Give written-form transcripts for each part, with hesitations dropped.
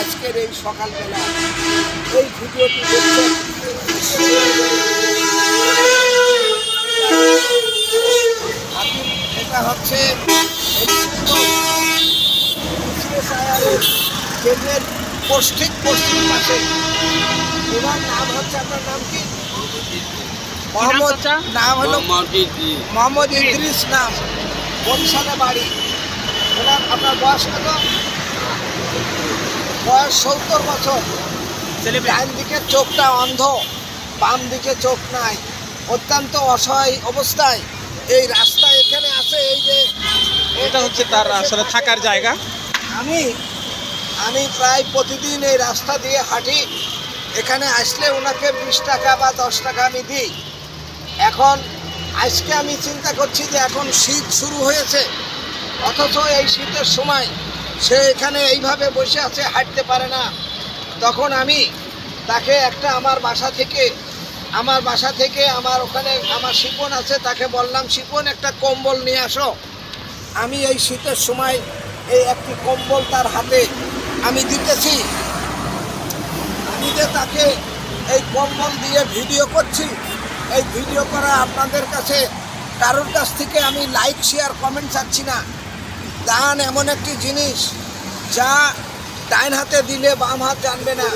আজকের এই সকালবেলা এই ভিডিওটি দেখছেন, এটা হচ্ছে ট্রেনের পশ্চিম পাশে। ওনার নাম হচ্ছে, আপনার নাম কি? মোহাম্মদ, নাম হলো মোহাম্মদ ইদ্রিস নাম, বরিশালে বাড়ি। ওনার, আপনার বয়স কত? বয়স 70 বছর। ডান দিকে চোখটা অন্ধ, বাম দিকে চোখ নাই, অত্যন্ত অসহায় অবস্থায় এই রাস্তা এখানে আছে। এই যে এটা হচ্ছে তার আসলে থাকার জায়গা। আমি প্রায় প্রতিদিন এই রাস্তা দিয়ে হাঁটি। এখানে আসলে ওনাকে 20 টাকা বা 10 টাকা আমি দিই। এখন আজকে আমি চিন্তা করছি যে এখন শীত শুরু হয়েছে, অথচ এই শীতের সময় সে এখানে এইভাবে বসে আছে, হাঁটতে পারে না। তখন আমি তাকে একটা আমার বাসা থেকে আমার ওখানে আমার শিপন আছে, তাকে বললাম, শিপন একটা কম্বল নিয়ে আসো। আমি এই শীতের সময় এই একটি কম্বল তার হাতে আমি দিতেছি। আমি যে তাকে এই কম্বল দিয়ে ভিডিও করছি, এই ভিডিও করা আপনাদের কাছে কারোর কাছ থেকে আমি লাইক, শেয়ার, কমেন্ট চাচ্ছি না। দান এমন একটি জিনিস যা ডাইন হাতে দিলে বাম হাত জানবে না।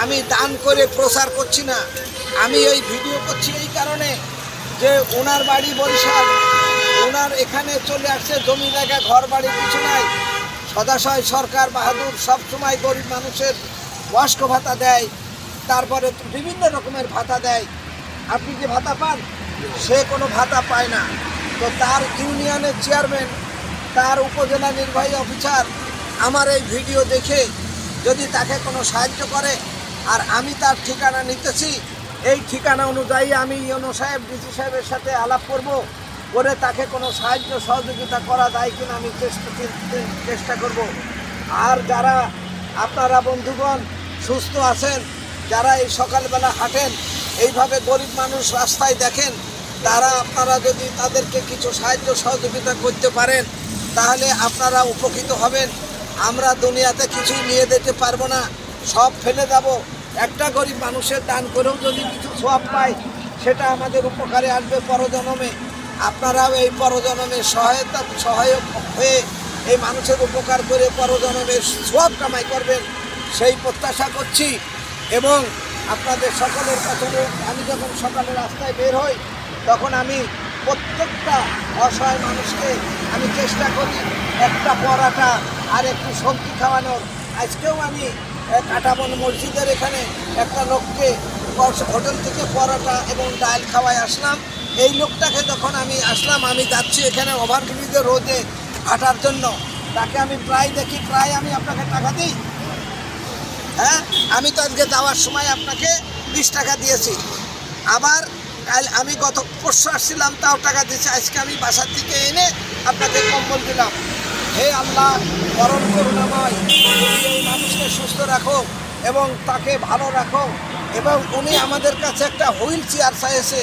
আমি দান করে প্রচার করছি না, আমি এই ভিডিও করছি এই কারণে যে ওনার বাড়ি বরিশাল, ওনার এখানে চলে আসছে জমি জায়গা, ঘর বাড়ি কিছু নাই। সদাশয় সরকার বাহাদুর সবসময় গরিব মানুষের বয়স্ক ভাতা দেয়, তারপরে বিভিন্ন রকমের ভাতা দেয়। আপনি যে ভাতা পান, সে কোনো ভাতা পায় না। তো তার ইউনিয়নের চেয়ারম্যান, তার উপজেলা নির্বাহী অফিসার আমার এই ভিডিও দেখে যদি তাকে কোনো সাহায্য করে, আর আমি তার ঠিকানা নিতেছি, এই ঠিকানা অনুযায়ী আমি ইউনো সাহেব, ডিসি সাহেবের সাথে আলাপ করব, করে তাকে কোনো সাহায্য সহযোগিতা করা যায় কিনা আমি চেষ্টা করব। আর যারা আপনারা বন্ধুগণ সুস্থ আছেন, যারা এই সকালবেলা হাঁটেন, এইভাবে গরিব মানুষ রাস্তায় দেখেন, তারা আপনারা যদি তাদেরকে কিছু সাহায্য সহযোগিতা করতে পারেন, তাহলে আপনারা উপকৃত হবেন। আমরা দুনিয়াতে কিছুই নিয়ে যেতে পারবো না, সব ফেলে যাব। একটা গরিব মানুষের দান করেও যদি কিছু সওয়াব পাই, সেটা আমাদের উপকারে আসবে পরজন্মে। আপনারাও এই পরজন্মে সহায়ক হয়ে এই মানুষের উপকার করে পরজন্মে সওয়াব কামাই করবেন, সেই প্রত্যাশা করছি। এবং আপনাদের সকলের কাছে আমি যখন সকালে রাস্তায় বের হই, তখন আমি প্রত্যেকটা অসহায় মানুষকে আমি চেষ্টা করি একটা পরাটা আর একটু সবজি খাওয়ানোর। আজকেও আমি কাটাবন মসজিদের এখানে একটা লোককে হোটেল থেকে পরোটা এবং ডাল খাওয়াই আসলাম। এই লোকটাকে যখন আমি আসলাম, আমি যাচ্ছি এখানে ওভারব্রিজে রোদে হাঁটার জন্য, তাকে আমি প্রায় দেখি, প্রায় আমি আপনাকে টাকা দিই। হ্যাঁ, আমি তো আজকে যাওয়ার সময় আপনাকে 20 টাকা দিয়েছি। আবার কাল আমি গত পরশু আসছিলাম, তাও টাকা দিয়েছি। আজকে আমি বাসার থেকে এনে আপনাকে কম্বল দিলাম। হে আল্লাহ, পরম করুণাময়, এই মানুষকে সুস্থ রাখো এবং তাকে ভালো রাখো। এবং উনি আমাদের কাছে একটা হুইল চেয়ার চাইছে,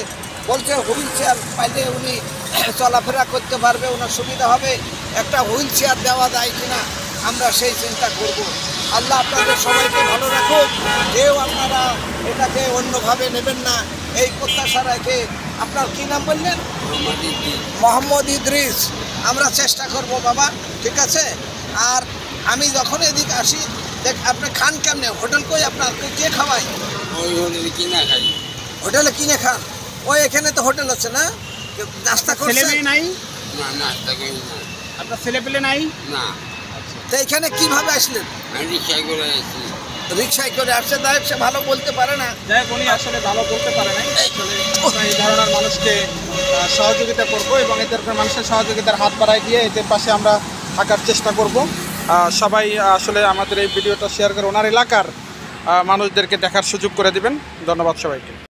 বলছে হুইল চেয়ার পাইলে উনি চলাফেরা করতে পারবে, ওনার সুবিধা হবে। একটা হুইল চেয়ার দেওয়া যায় কিনা আমরা সেই চিন্তা করব। আল্লাহ আপনাদের সবাইকে ভালো রাখুক। কেউ আপনারা এটাকে অন্যভাবে নেবেন না, এই প্রত্যাশা রেখে। আপনার কি নাম বললেন? মোহাম্মদ ইদ্রিস। আমরা চেষ্টা করব বাবা, ঠিক আছে? আর আমি যখন এদিকে আসি, দেখ আপনি খান কেমনে? হোটেল কই আপনার? কে খাওয়াই? ওই হোটেলে কিনা খাই। হোটেলে কিনে খান? ওই এখানে তো হোটেল আছে না? নাস্তা করছেন? নাই না, নাস্তা করি না। আপনার ছেলেপেলে নাই? না। তো এখানে কিভাবে আসলেন? আমি রিক্সায় করে আসছি। রিক্সায় করে আসছে, যাই সে ভালো বলতে পারে না। যাই উনি আসলে ভালো বলতে পারে নাই। আসলে আমরা এই ধরনের মানুষকে সহযোগিতা করব এবং এদের মানুষের সহযোগিতার হাত বাড়ায় দিয়ে এদের পাশে আমরা থাকার চেষ্টা করব। সবাই আসলে আমাদের এই ভিডিওটা শেয়ার করে ওনার এলাকার মানুষদেরকে দেখার সুযোগ করে দিবেন। ধন্যবাদ সবাইকে।